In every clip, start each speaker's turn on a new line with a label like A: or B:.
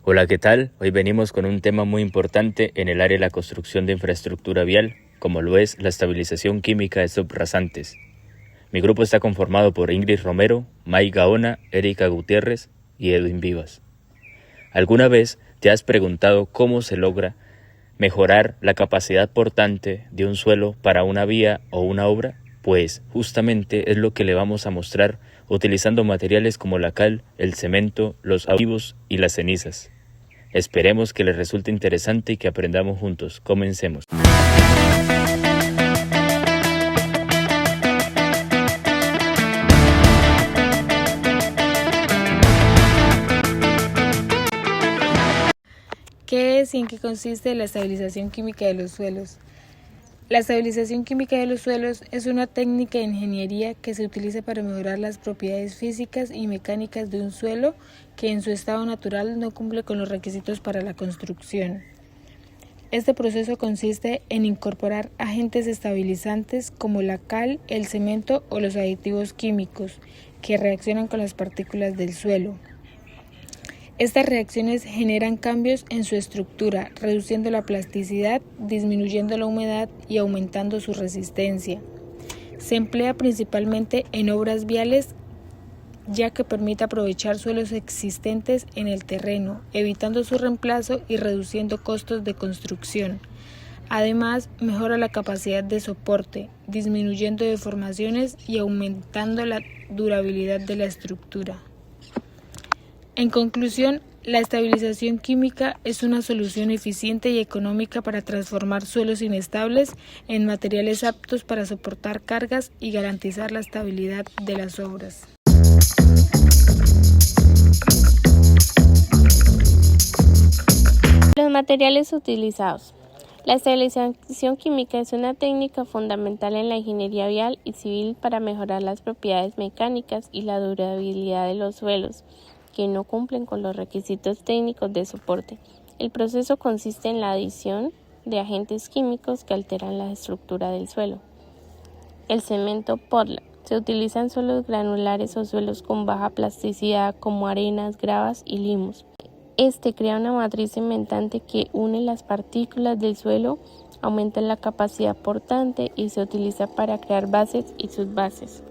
A: Hola, ¿qué tal? Hoy venimos con un tema muy importante en el área de la construcción de infraestructura vial, como lo es la estabilización química de subrasantes. Mi grupo está conformado por Ingrid Romero, May Gaona, Erika Gutiérrez y Edwin Vivas. ¿Alguna vez te has preguntado cómo se logra mejorar la capacidad portante de un suelo para una vía o una obra? Pues justamente es lo que le vamos a mostrar utilizando materiales como la cal, el cemento, los adhesivos y las cenizas. Esperemos que les resulte interesante y que aprendamos juntos. Comencemos.
B: ¿Qué es y en qué consiste la estabilización química de los suelos? La estabilización química de los suelos es una técnica de ingeniería que se utiliza para mejorar las propiedades físicas y mecánicas de un suelo que en su estado natural no cumple con los requisitos para la construcción. Este proceso consiste en incorporar agentes estabilizantes como la cal, el cemento o los aditivos químicos que reaccionan con las partículas del suelo. Estas reacciones generan cambios en su estructura, reduciendo la plasticidad, disminuyendo la humedad y aumentando su resistencia. Se emplea principalmente en obras viales, ya que permite aprovechar suelos existentes en el terreno, evitando su reemplazo y reduciendo costos de construcción. Además, mejora la capacidad de soporte, disminuyendo deformaciones y aumentando la durabilidad de la estructura. En conclusión, la estabilización química es una solución eficiente y económica para transformar suelos inestables en materiales aptos para soportar cargas y garantizar la estabilidad de las obras.
C: Los materiales utilizados. La estabilización química es una técnica fundamental en la ingeniería vial y civil para mejorar las propiedades mecánicas y la durabilidad de los suelos que no cumplen con los requisitos técnicos de soporte. El proceso consiste en la adición de agentes químicos que alteran la estructura del suelo. El cemento Portland se utiliza en suelos granulares o suelos con baja plasticidad como arenas, gravas y limos. Este crea una matriz cementante que une las partículas del suelo, aumenta la capacidad portante y se utiliza para crear bases y subbases.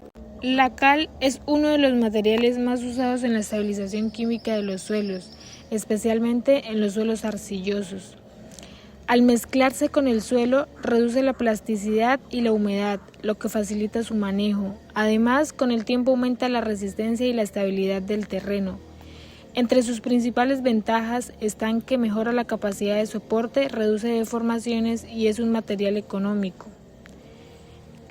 B: La cal es uno de los materiales más usados en la estabilización química de los suelos, especialmente en los suelos arcillosos. Al mezclarse con el suelo, reduce la plasticidad y la humedad, lo que facilita su manejo. Además, con el tiempo aumenta la resistencia y la estabilidad del terreno. Entre sus principales ventajas están que mejora la capacidad de soporte, reduce deformaciones y es un material económico.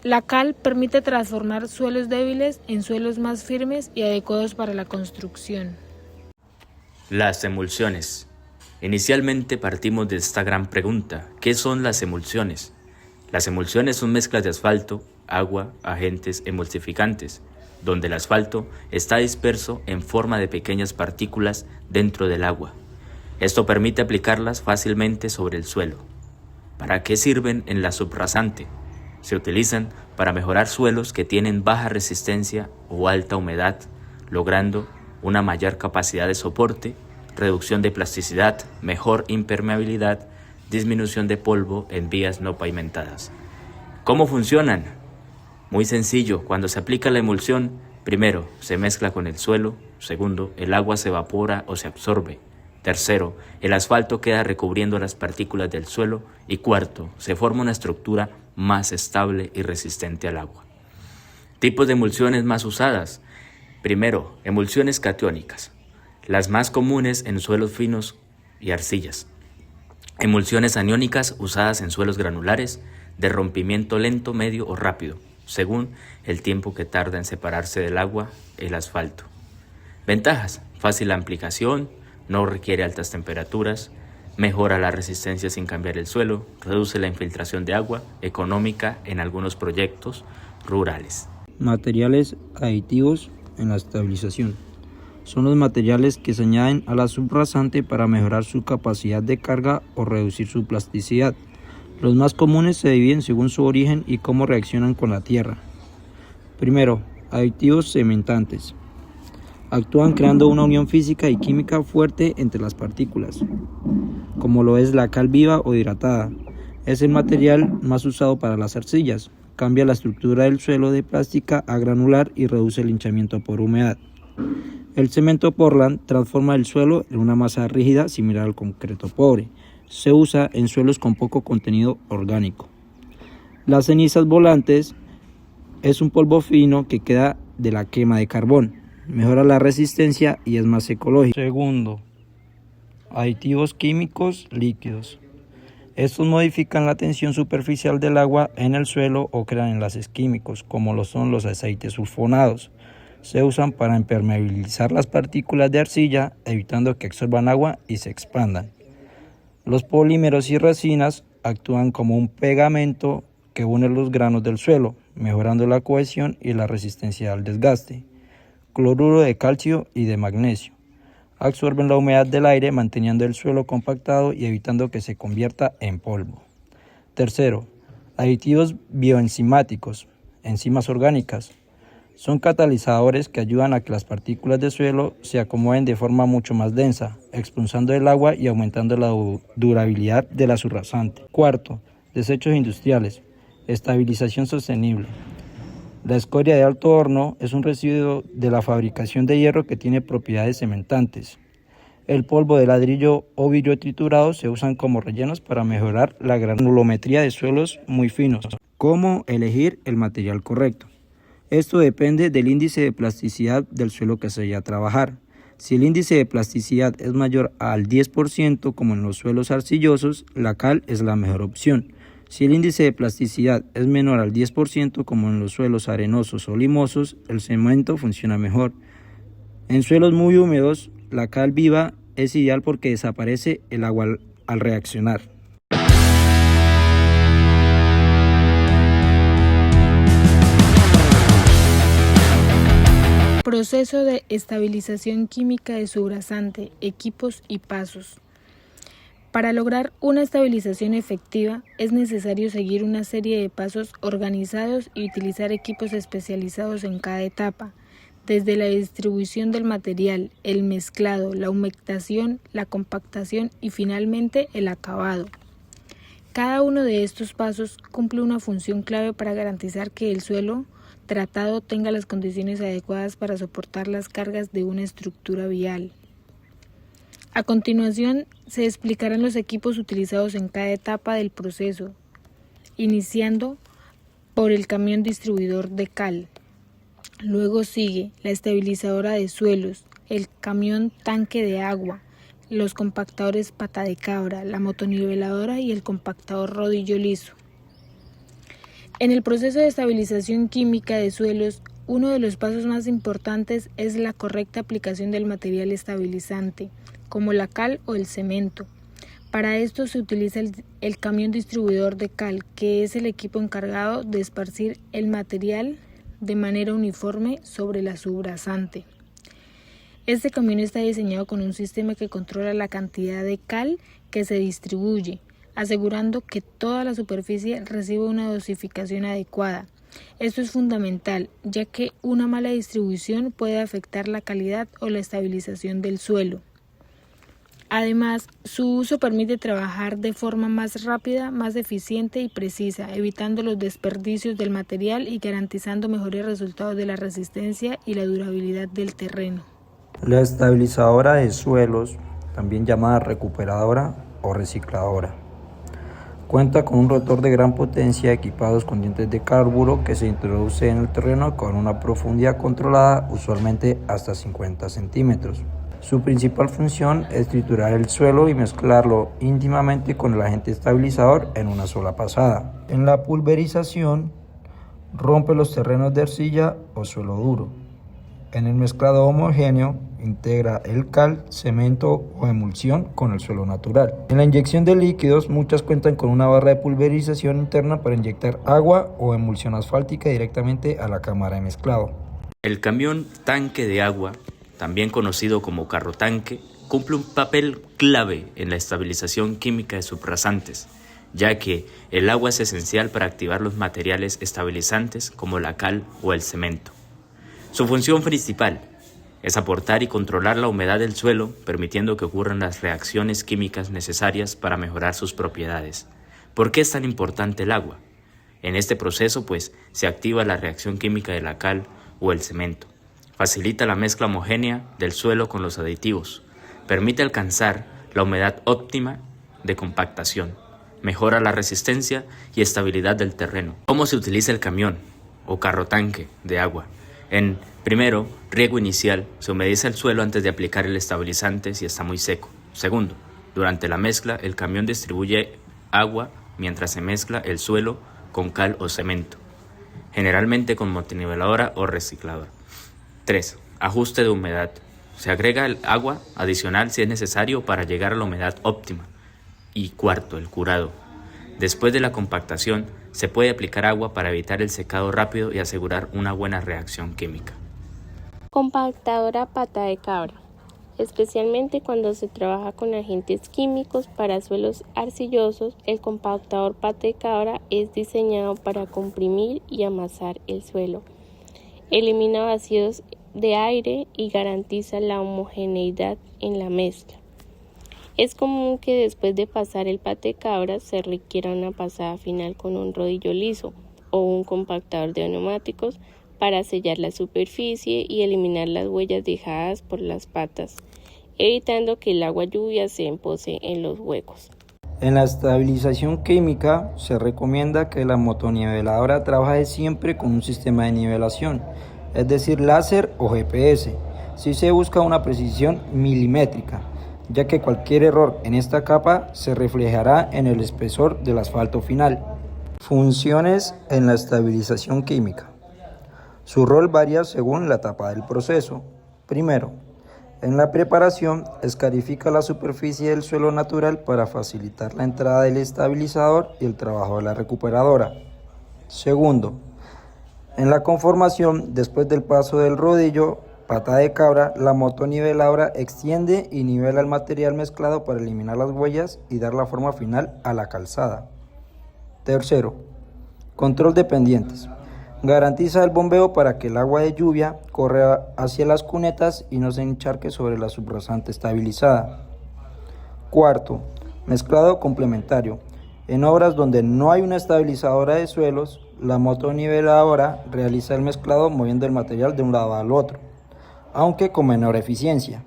B: La cal permite transformar suelos débiles en suelos más firmes y adecuados para la construcción.
A: Las emulsiones. Inicialmente partimos de esta gran pregunta: ¿qué son las emulsiones? Las emulsiones son mezclas de asfalto, agua, agentes emulsificantes, donde el asfalto está disperso en forma de pequeñas partículas dentro del agua. Esto permite aplicarlas fácilmente sobre el suelo. ¿Para qué sirven en la subrasante? Se utilizan para mejorar suelos que tienen baja resistencia o alta humedad, logrando una mayor capacidad de soporte, reducción de plasticidad, mejor impermeabilidad, disminución de polvo en vías no pavimentadas. ¿Cómo funcionan? Muy sencillo. Cuando se aplica la emulsión, primero, se mezcla con el suelo. Segundo, el agua se evapora o se absorbe. Tercero, el asfalto queda recubriendo las partículas del suelo. Y cuarto, se forma una estructura más estable y resistente al agua. Tipos de emulsiones más usadas. Primero, emulsiones catiónicas, las más comunes en suelos finos y arcillas. Emulsiones aniónicas usadas en suelos granulares, de rompimiento lento, medio o rápido, según el tiempo que tarda en separarse del agua el asfalto. Ventajas: fácil aplicación, no requiere altas temperaturas, mejora la resistencia sin cambiar el suelo, reduce la infiltración de agua, económica en algunos proyectos rurales.
D: Materiales aditivos en la estabilización. Son los materiales que se añaden a la subrasante para mejorar su capacidad de carga o reducir su plasticidad. Los más comunes se dividen según su origen y cómo reaccionan con la tierra. Primero, aditivos cementantes. Actúan creando una unión física y química fuerte entre las partículas, como lo es la cal viva o hidratada. Es el material más usado para las arcillas. Cambia la estructura del suelo de plástica a granular y reduce el hinchamiento por humedad. El cemento Portland transforma el suelo en una masa rígida similar al concreto pobre. Se usa en suelos con poco contenido orgánico. Las cenizas volantes es un polvo fino que queda de la quema de carbón. Mejora la resistencia y es más ecológico. Segundo, aditivos químicos líquidos. Estos modifican la tensión superficial del agua en el suelo o crean enlaces químicos, como lo son los aceites sulfonados. Se usan para impermeabilizar las partículas de arcilla, evitando que absorban agua y se expandan. Los polímeros y resinas actúan como un pegamento que une los granos del suelo, mejorando la cohesión y la resistencia al desgaste. Cloruro de calcio y de magnesio. Absorben la humedad del aire, manteniendo el suelo compactado y evitando que se convierta en polvo. Tercero, aditivos bioenzimáticos, enzimas orgánicas. Son catalizadores que ayudan a que las partículas de suelo se acomoden de forma mucho más densa, expulsando el agua y aumentando la durabilidad de la subrasante. Cuarto, desechos industriales, estabilización sostenible. La escoria de alto horno es un residuo de la fabricación de hierro que tiene propiedades cementantes. El polvo de ladrillo o vidrio triturado se usan como rellenos para mejorar la granulometría de suelos muy finos. ¿Cómo elegir el material correcto? Esto depende del índice de plasticidad del suelo que se vaya a trabajar. Si el índice de plasticidad es mayor al 10%, como en los suelos arcillosos, la cal es la mejor opción. Si el índice de plasticidad es menor al 10%, como en los suelos arenosos o limosos, el cemento funciona mejor. En suelos muy húmedos, la cal viva es ideal porque desaparece el agua al reaccionar.
B: Proceso de estabilización química de subrasante, equipos y pasos. Para lograr una estabilización efectiva es necesario seguir una serie de pasos organizados y utilizar equipos especializados en cada etapa, desde la distribución del material, el mezclado, la humectación, la compactación y finalmente el acabado. Cada uno de estos pasos cumple una función clave para garantizar que el suelo tratado tenga las condiciones adecuadas para soportar las cargas de una estructura vial. A continuación, se explicarán los equipos utilizados en cada etapa del proceso, iniciando por el camión distribuidor de cal. Luego sigue la estabilizadora de suelos, el camión tanque de agua, los compactadores pata de cabra, la motoniveladora y el compactador rodillo liso. En el proceso de estabilización química de suelos, uno de los pasos más importantes es la correcta aplicación del material estabilizante, como la cal o el cemento. Para esto se utiliza el camión distribuidor de cal, que es el equipo encargado de esparcir el material de manera uniforme sobre la subrasante. Este camión está diseñado con un sistema que controla la cantidad de cal que se distribuye, asegurando que toda la superficie reciba una dosificación adecuada. Esto es fundamental, ya que una mala distribución puede afectar la calidad o la estabilización del suelo. Además, su uso permite trabajar de forma más rápida, más eficiente y precisa, evitando los desperdicios del material y garantizando mejores resultados de la resistencia y la durabilidad del terreno.
D: La estabilizadora de suelos, también llamada recuperadora o recicladora, cuenta con un rotor de gran potencia equipados con dientes de carburo que se introduce en el terreno con una profundidad controlada, usualmente hasta 50 centímetros. Su principal función es triturar el suelo y mezclarlo íntimamente con el agente estabilizador en una sola pasada. En la pulverización, rompe los terrenos de arcilla o suelo duro. En el mezclado homogéneo, integra el cal, cemento o emulsión con el suelo natural. En la inyección de líquidos, muchas cuentan con una barra de pulverización interna para inyectar agua o emulsión asfáltica directamente a la cámara de mezclado.
A: El camión tanque de agua, también conocido como carro tanque, cumple un papel clave en la estabilización química de subrasantes, ya que el agua es esencial para activar los materiales estabilizantes como la cal o el cemento. Su función principal es aportar y controlar la humedad del suelo, permitiendo que ocurran las reacciones químicas necesarias para mejorar sus propiedades. ¿Por qué es tan importante el agua? En este proceso, pues, se activa la reacción química de la cal o el cemento. Facilita la mezcla homogénea del suelo con los aditivos. Permite alcanzar la humedad óptima de compactación. Mejora la resistencia y estabilidad del terreno. ¿Cómo se utiliza el camión o carro tanque de agua? En primero, riego inicial. Se humedece el suelo antes de aplicar el estabilizante si está muy seco. Segundo, durante la mezcla, el camión distribuye agua mientras se mezcla el suelo con cal o cemento, generalmente con motoniveladora o recicladora. 3. Ajuste de humedad. Se agrega el agua adicional si es necesario para llegar a la humedad óptima. Y cuarto, el curado. Después de la compactación, se puede aplicar agua para evitar el secado rápido y asegurar una buena reacción química.
C: Compactadora pata de cabra. Especialmente cuando se trabaja con agentes químicos para suelos arcillosos, el compactador pata de cabra es diseñado para comprimir y amasar el suelo. Elimina vacíos de aire y garantiza la homogeneidad en la mezcla. Es común que después de pasar el pata de cabra se requiera una pasada final con un rodillo liso o un compactador de neumáticos para sellar la superficie y eliminar las huellas dejadas por las patas, evitando que el agua lluvia se empose en los huecos.
D: En la estabilización química se recomienda que la motoniveladora trabaje siempre con un sistema de nivelación, es decir, láser o GPS, si se busca una precisión milimétrica, ya que cualquier error en esta capa se reflejará en el espesor del asfalto final. Funciones en la estabilización química. Su rol varía según la etapa del proceso. Primero, en la preparación, escarifica la superficie del suelo natural para facilitar la entrada del estabilizador y el trabajo de la recuperadora. Segundo, en la conformación, después del paso del rodillo, pata de cabra, la motoniveladora extiende y nivela el material mezclado para eliminar las huellas y dar la forma final a la calzada. Tercero, control de pendientes. Garantiza el bombeo para que el agua de lluvia corra hacia las cunetas y no se encharque sobre la subrasante estabilizada. Cuarto, mezclado complementario. En obras donde no hay una estabilizadora de suelos, la motoniveladora realiza el mezclado moviendo el material de un lado al otro, aunque con menor eficiencia.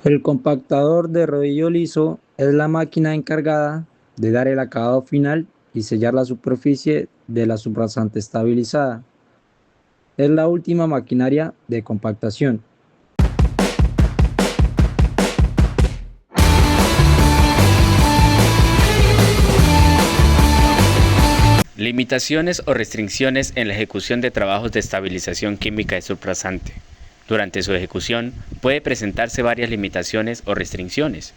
D: El compactador de rodillo liso es la máquina encargada de dar el acabado final y sellar la superficie de la subrasante estabilizada. Es la última maquinaria de compactación.
A: Limitaciones o restricciones en la ejecución de trabajos de estabilización química de subrasante. Durante su ejecución puede presentarse varias limitaciones o restricciones.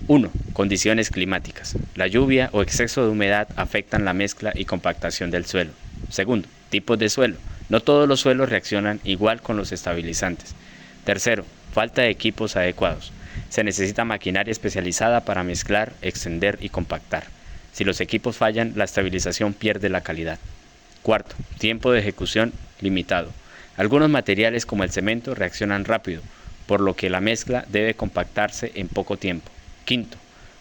A: 1. Condiciones climáticas. La lluvia o exceso de humedad afectan la mezcla y compactación del suelo. 2. Tipos de suelo. No todos los suelos reaccionan igual con los estabilizantes. 3. Falta de equipos adecuados. Se necesita maquinaria especializada para mezclar, extender y compactar. Si los equipos fallan, la estabilización pierde la calidad. 4. Tiempo de ejecución limitado. Algunos materiales como el cemento reaccionan rápido, por lo que la mezcla debe compactarse en poco tiempo. 5.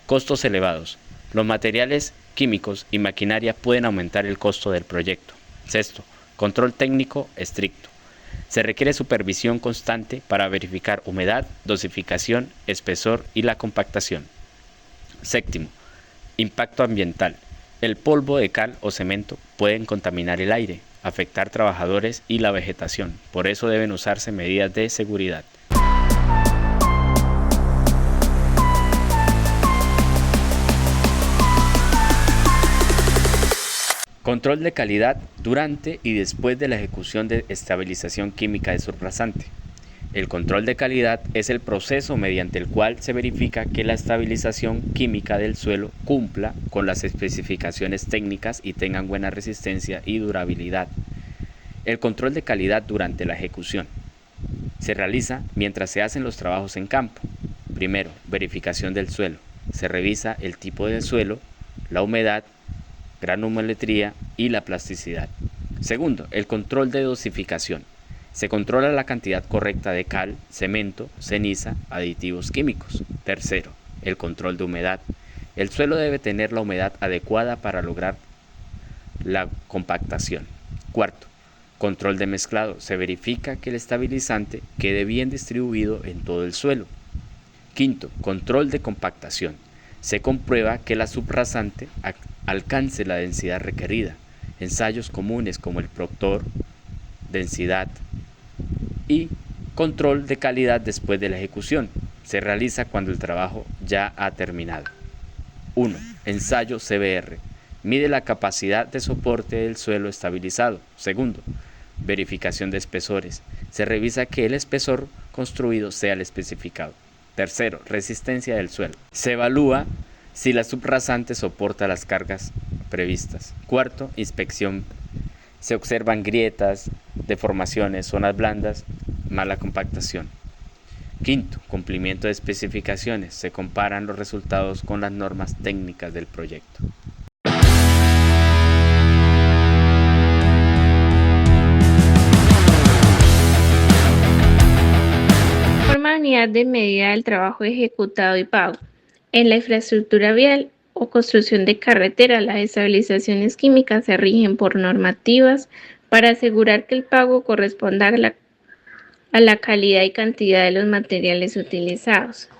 A: Costos elevados. Los materiales químicos y maquinaria pueden aumentar el costo del proyecto. 6. Control técnico estricto. Se requiere supervisión constante para verificar humedad, dosificación, espesor y la compactación. 7. Impacto ambiental. El polvo de cal o cemento pueden contaminar el aire, afectar trabajadores y la vegetación. Por eso deben usarse medidas de seguridad. Control de calidad durante y después de la ejecución de estabilización química de subrasante. El control de calidad es el proceso mediante el cual se verifica que la estabilización química del suelo cumpla con las especificaciones técnicas y tengan buena resistencia y durabilidad. El control de calidad durante la ejecución se realiza mientras se hacen los trabajos en campo. Primero, verificación del suelo. Se revisa el tipo de suelo, la humedad, granulometría y la plasticidad. Segundo, el control de dosificación. Se controla la cantidad correcta de cal, cemento, ceniza, aditivos químicos. Tercero, el control de humedad. El suelo debe tener la humedad adecuada para lograr la compactación. Cuarto, control de mezclado. Se verifica que el estabilizante quede bien distribuido en todo el suelo. Quinto, control de compactación. Se comprueba que la subrasante alcance la densidad requerida. Ensayos comunes como el Proctor, densidad y control de calidad después de la ejecución. Se realiza cuando el trabajo ya ha terminado. 1. Ensayo CBR. Mide la capacidad de soporte del suelo estabilizado. Segundo, verificación de espesores. Se revisa que el espesor construido sea el especificado. Tercero, resistencia del suelo. Se evalúa si la subrasante soporta las cargas previstas. Cuarto, inspección. Se observan grietas, deformaciones, zonas blandas, mala compactación. Quinto, cumplimiento de especificaciones. Se comparan los resultados con las normas técnicas del proyecto.
C: Forma unidad de medida del trabajo ejecutado y pago. En la infraestructura vial o construcción de carretera, las estabilizaciones químicas se rigen por normativas para asegurar que el pago corresponda a la calidad y cantidad de los materiales utilizados.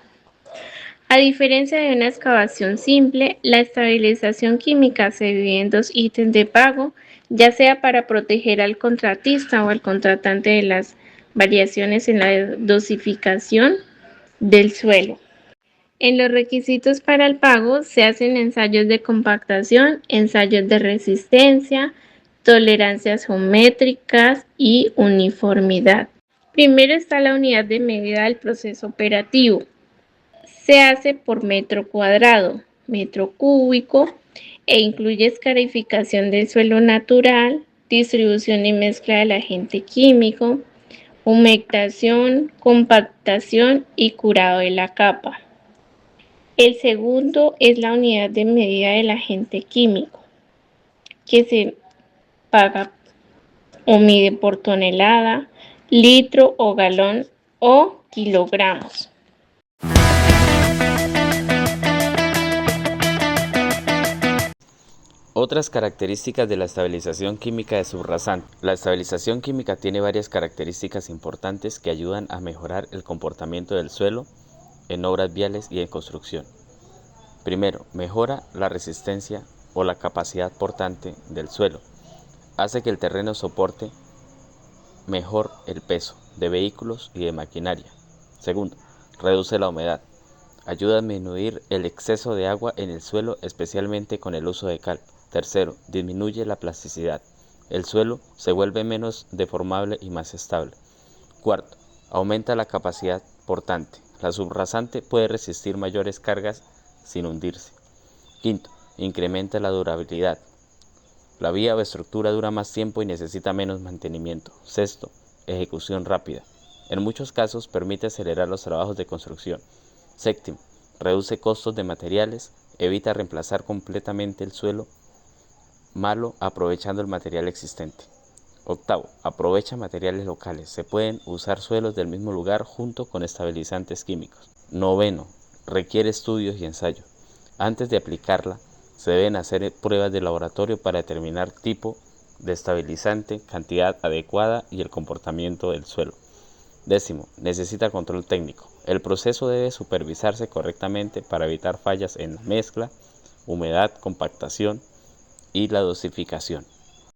C: A diferencia de una excavación simple, la estabilización química se divide en dos ítems de pago, ya sea para proteger al contratista o al contratante de las variaciones en la dosificación del suelo. En los requisitos para el pago se hacen ensayos de compactación, ensayos de resistencia, tolerancias geométricas y uniformidad. Primero está la unidad de medida del proceso operativo. Se hace por metro cuadrado, metro cúbico e incluye escarificación del suelo natural, distribución y mezcla del agente químico, humectación, compactación y curado de la capa. El segundo es la unidad de medida del agente químico, que se paga o mide por tonelada, litro o galón o kilogramos.
A: Otras características de la estabilización química de subrasante. La estabilización química tiene varias características importantes que ayudan a mejorar el comportamiento del suelo en obras viales y en construcción. Primero, mejora la resistencia o la capacidad portante del suelo. Hace que el terreno soporte mejor el peso de vehículos y de maquinaria. Segundo, reduce la humedad. Ayuda a disminuir el exceso de agua en el suelo, especialmente con el uso de cal. Tercero, disminuye la plasticidad. El suelo se vuelve menos deformable y más estable. Cuarto, aumenta la capacidad portante. La subrasante puede resistir mayores cargas sin hundirse. Quinto, incrementa la durabilidad. La vía o estructura dura más tiempo y necesita menos mantenimiento. Sexto, ejecución rápida. En muchos casos permite acelerar los trabajos de construcción. Séptimo, reduce costos de materiales, evita reemplazar completamente el suelo malo aprovechando el material existente. Octavo, aprovecha materiales locales. Se pueden usar suelos del mismo lugar junto con estabilizantes químicos. Noveno, requiere estudios y ensayos. Antes de aplicarla, se deben hacer pruebas de laboratorio para determinar tipo de estabilizante, cantidad adecuada y el comportamiento del suelo. Décimo, necesita control técnico. El proceso debe supervisarse correctamente para evitar fallas en la mezcla, humedad, compactación y la dosificación.